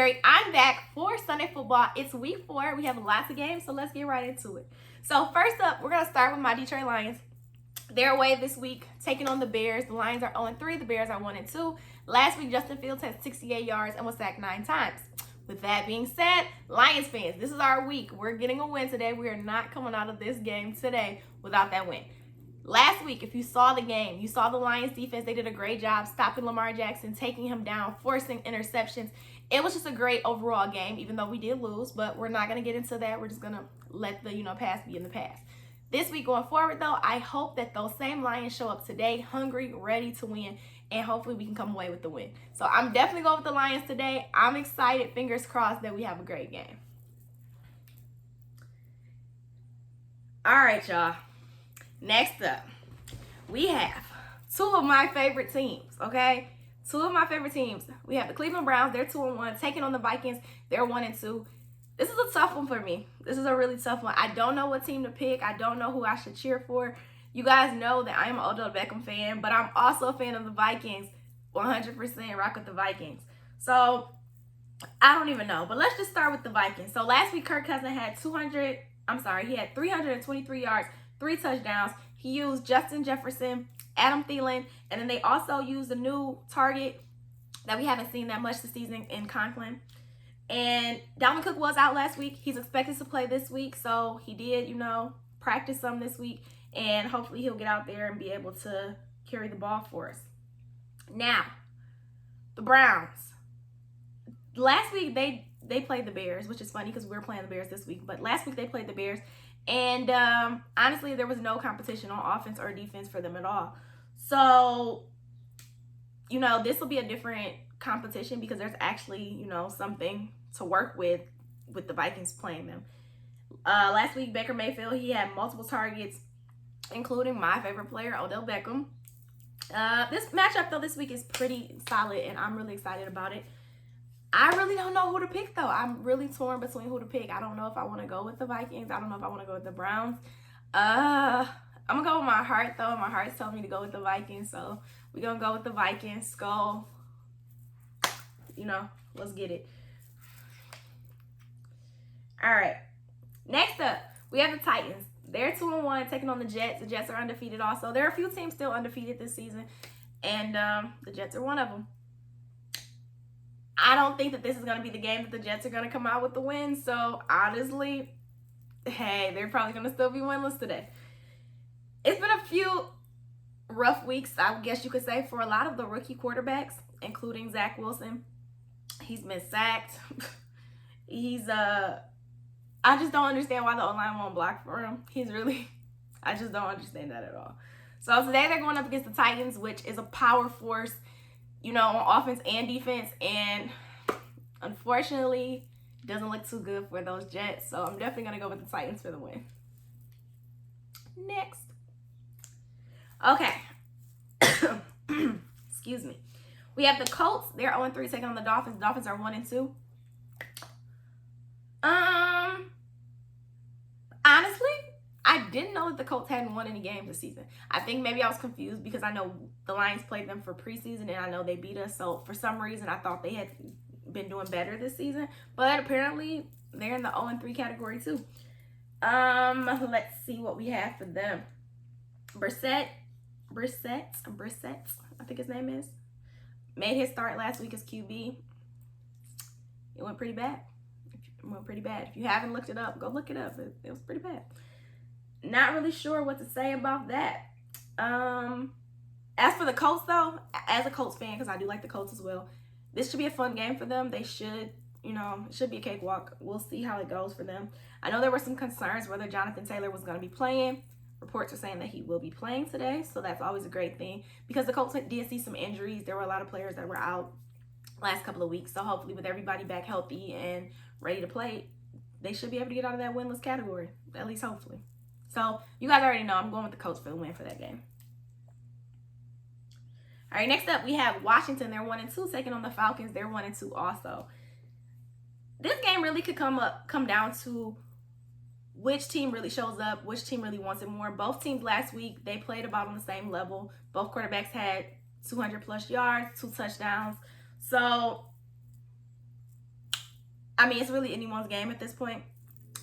Arie. I'm back for Sunday football. It's week 4. We have lots of games, so let's get right into it. So first up, we're going to start with my Detroit Lions. They're away this week, taking on the Bears. The Lions are 0-3. The Bears are 1-2. Last week, Justin Fields had 68 yards and was sacked 9 times. With that being said, Lions fans, this is our week. We're getting a win today. We are not coming out of this game today without that win. Last week, if you saw the game, you saw the Lions defense. They did a great job stopping Lamar Jackson, taking him down, forcing interceptions. It was just a great overall game, even though we did lose, but we're not going to get into that. We're just going to let the, past be in the past. This week going forward, though, I hope that those same Lions show up today, hungry, ready to win, and hopefully we can come away with the win. So I'm definitely going with the Lions today. I'm excited, fingers crossed, that we have a great game. All right, y'all. Next up, we have 2 of my favorite teams, okay? 2 of my favorite teams. We have the Cleveland Browns. They're 2-1, taking on the Vikings. They're 1-2. This is a tough one for me. This is a really tough one. I don't know what team to pick. I don't know who I should cheer for. You guys know that I am an Odell Beckham fan, but I'm also a fan of the Vikings. 100% rock with the Vikings. So I don't even know, but let's just start with the Vikings. So last week, Kirk Cousins had 323 yards, 3 touchdowns. He used Justin Jefferson, Adam Thielen, and then they also used a new target that we haven't seen that much this season in Conklin. And Dalvin Cook was out last week. He's expected to play this week, so he did, practice some this week, and hopefully he'll get out there and be able to carry the ball for us. Now, the Browns. Last week, they played the Bears, which is funny because we're playing the Bears this week, but last week they played the Bears. And honestly, there was no competition on offense or defense for them at all. So, this will be a different competition because there's actually, something to work with the Vikings playing them. Last week, Baker Mayfield, he had multiple targets, including my favorite player, Odell Beckham. This matchup, though, this week is pretty solid, and I'm really excited about it. I really don't know who to pick, though. I'm really torn between who to pick. I don't know if I want to go with the Vikings. I don't know if I want to go with the Browns. I'm going to go with my heart, though. My heart's telling me to go with the Vikings, so we're going to go with the Vikings. Go. Let's get it. All right. Next up, we have the Titans. They're 2-1, taking on the Jets. The Jets are undefeated also. There are a few teams still undefeated this season, and the Jets are one of them. I don't think that this is going to be the game that the Jets are going to come out with the win. So, honestly, hey, they're probably going to still be winless today. It's been a few rough weeks, I guess you could say, for a lot of the rookie quarterbacks, including Zach Wilson. He's been sacked. I just don't understand why the O-line won't block for him. I just don't understand that at all. So, today they're going up against the Titans, which is a power force, on offense and defense, and unfortunately, it doesn't look too good for those Jets, so I'm definitely going to go with the Titans for the win. Next. Okay. Excuse me. We have the Colts. They're 0-3, taking on the Dolphins. The Dolphins are 1-2. Honestly, I didn't know that the Colts hadn't won any games this season. I think maybe I was confused because I know the Lions played them for preseason and I know they beat us. So for some reason, I thought they had been doing better this season. But apparently, they're in the 0-3 category too. Let's see what we have for them. Brissett, I think his name is, made his start last week as QB. It went pretty bad. If you haven't looked it up, go look it up. It was pretty bad. Not really sure what to say about that. As for the Colts, though, as a Colts fan, because I do like the Colts as well, this should be a fun game for them. They should, it should be a cakewalk. We'll see how it goes for them. I know there were some concerns whether Jonathan Taylor was going to be playing. Reports are saying that he will be playing today, so that's always a great thing because the Colts did see some injuries. There were a lot of players that were out last couple of weeks, so hopefully with everybody back healthy and ready to play, they should be able to get out of that winless category, at least hopefully. So you guys already know I'm going with the Colts for the win for that game. All right, next up we have Washington. They're 1-2, taking on the Falcons. They're 1-2 also. This game really could come down to which team really shows up, which team really wants it more. Both teams last week, they played about on the same level. Both quarterbacks had 200 plus yards, 2 touchdowns. So I mean, it's really anyone's game at this point.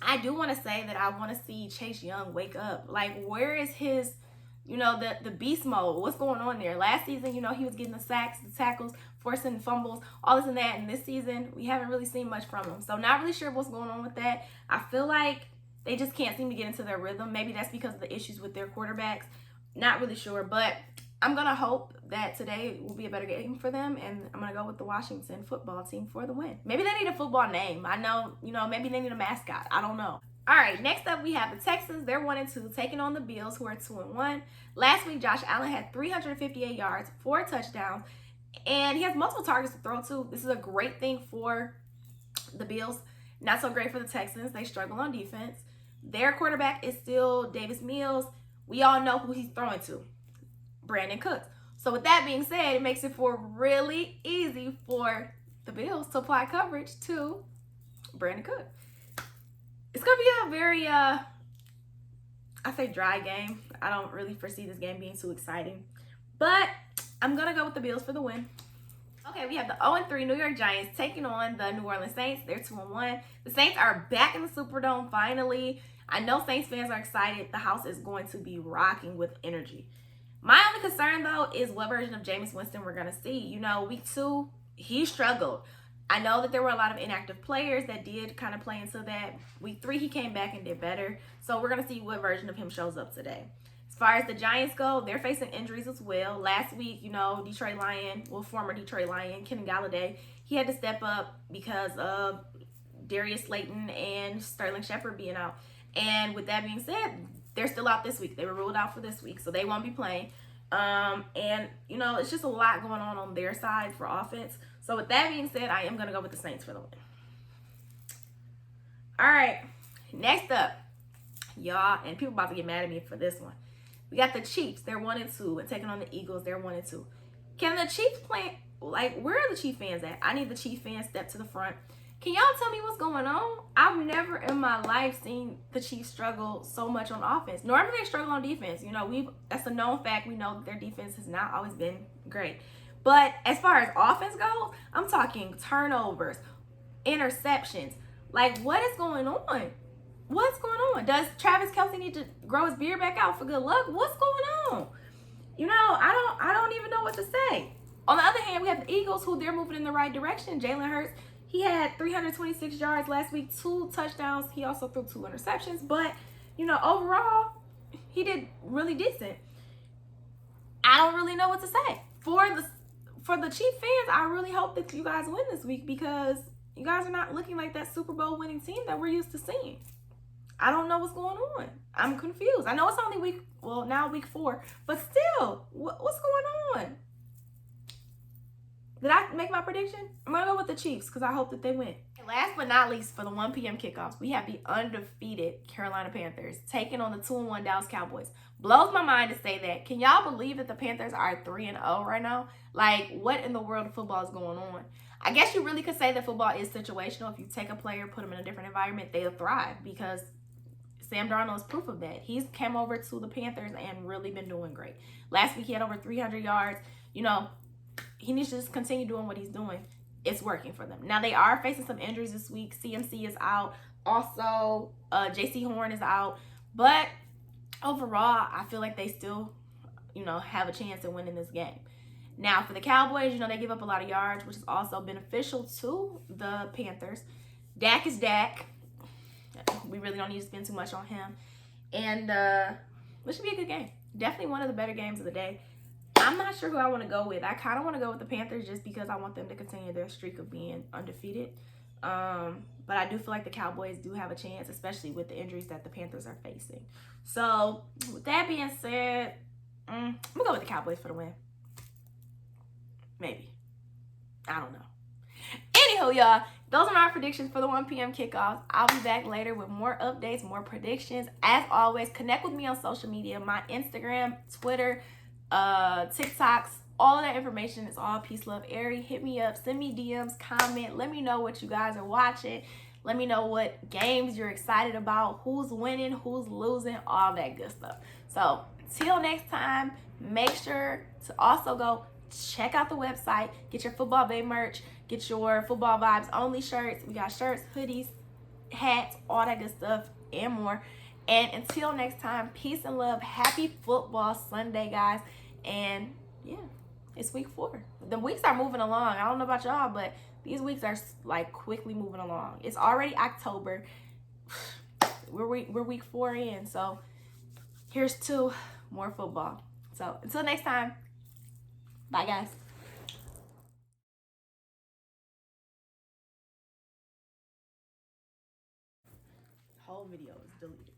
I do want to say that I want to see Chase Young wake up. Like, where is his, the beast mode? What's going on there? Last season, he was getting the sacks, the tackles, forcing fumbles, all this and that. And this season, we haven't really seen much from him. So not really sure what's going on with that. I feel like they just can't seem to get into their rhythm. Maybe that's because of the issues with their quarterbacks. Not really sure, but I'm going to hope that today will be a better game for them, and I'm going to go with the Washington football team for the win. Maybe they need a football name. I know, maybe they need a mascot. I don't know. All right, next up we have the Texans. They're 1-2, taking on the Bills, who are 2-1. Last week, Josh Allen had 358 yards, 4 touchdowns, and he has multiple targets to throw to. This is a great thing for the Bills. Not so great for the Texans. They struggle on defense. Their quarterback is still Davis Mills. We all know who he's throwing to. Brandon Cooks. So with that being said, it makes it really easy for the Bills to apply coverage to Brandon Cooks. It's going to be a very, I say dry game. I don't really foresee this game being too exciting. But I'm going to go with the Bills for the win. Okay, we have the 0-3 New York Giants taking on the New Orleans Saints. They're 2-1. The Saints are back in the Superdome finally. I know Saints fans are excited. The house is going to be rocking with energy. My only concern, though, is what version of Jameis Winston we're going to see. Week 2, he struggled. I know that there were a lot of inactive players that did kind of play into that. Week 3, he came back and did better. So we're going to see what version of him shows up today. As far as the Giants go, they're facing injuries as well. Last week, Detroit Lion, former Detroit Lion, Kenny Galladay, he had to step up because of Darius Slayton and Sterling Shepard being out. And with that being said, they're still out this week. They were ruled out for this week, so they won't be playing. It's just a lot going on their side for offense. So with that being said, I am going to go with the Saints for the win. All right, next up, y'all, and people about to get mad at me for this one. We got the Chiefs. They're 1-2, and taking on the Eagles. They're 1-2. Can the Chiefs play? Where are the Chief fans at? I need the Chief fans step to the front. Can y'all tell me what's going on? I've never in my life seen the Chiefs struggle so much on offense. Normally they struggle on defense. That's a known fact. We know that their defense has not always been great. But as far as offense goes, I'm talking turnovers, interceptions. What is going on? What's going on? Does Travis Kelce need to grow his beard back out for good luck? What's going on? I don't even know what to say. On the other hand, we have the Eagles, who they're moving in the right direction. Jalen Hurts, he had 326 yards last week, 2 touchdowns. He also threw 2 interceptions. But, overall, he did really decent. I don't really know what to say. For the Chief fans, I really hope that you guys win this week, because you guys are not looking like that Super Bowl winning team that we're used to seeing. I don't know what's going on. I'm confused. I know it's only week 4, but still, what's going on? Did I make my prediction? I'm going to go with the Chiefs because I hope that they win. And last but not least, for the 1 p.m. kickoffs, we have the undefeated Carolina Panthers taking on the 2-1 Dallas Cowboys. Blows my mind to say that. Can y'all believe that the Panthers are 3-0 right now? What in the world of football is going on? I guess you really could say that football is situational. If you take a player, put them in a different environment, they'll thrive, because Sam Darnold is proof of that. He's come over to the Panthers and really been doing great. Last week, he had over 300 yards. He needs to just continue doing what he's doing. It's working for them. Now, they are facing some injuries this week. CMC is out. Also, J.C. Horn is out. But overall, I feel like they still, have a chance at winning this game. Now, for the Cowboys, they give up a lot of yards, which is also beneficial to the Panthers. Dak is Dak. We really don't need to spend too much on him. And this should be a good game. Definitely one of the better games of the day. I'm not sure who I want to go with. I kind of want to go with the Panthers just because I want them to continue their streak of being undefeated. But I do feel like the Cowboys do have a chance, especially with the injuries that the Panthers are facing. So, with that being said, I'm going to go with the Cowboys for the win. Maybe. I don't know. Anywho, y'all, those are my predictions for the 1 p.m. kickoffs. I'll be back later with more updates, more predictions. As always, connect with me on social media. My Instagram, Twitter, TikToks, all of that information is all PeaceLoveArie. Hit me up, send me DMs, comment. Let me know what you guys are watching. Let me know what games you're excited about, who's winning, who's losing, all that good stuff. So, till next time, make sure to also go check out the website. Get your Football Bay merch. Get your Football Vibes Only shirts. We got shirts, hoodies, hats, all that good stuff, and more. And until next time, peace and love. Happy Football Sunday, guys. And yeah, it's week 4. The weeks are moving along. I don't know about y'all, but these weeks are like quickly moving along. It's already October. We're week 4 in, so here's to more football. So until next time, bye guys. Whole video is deleted.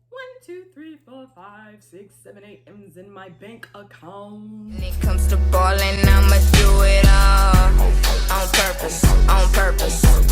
1, 2, 3, 4, 5, 6, 7, 8 M's in my bank account. When it comes to ballin', I'ma do it all on purpose, on purpose.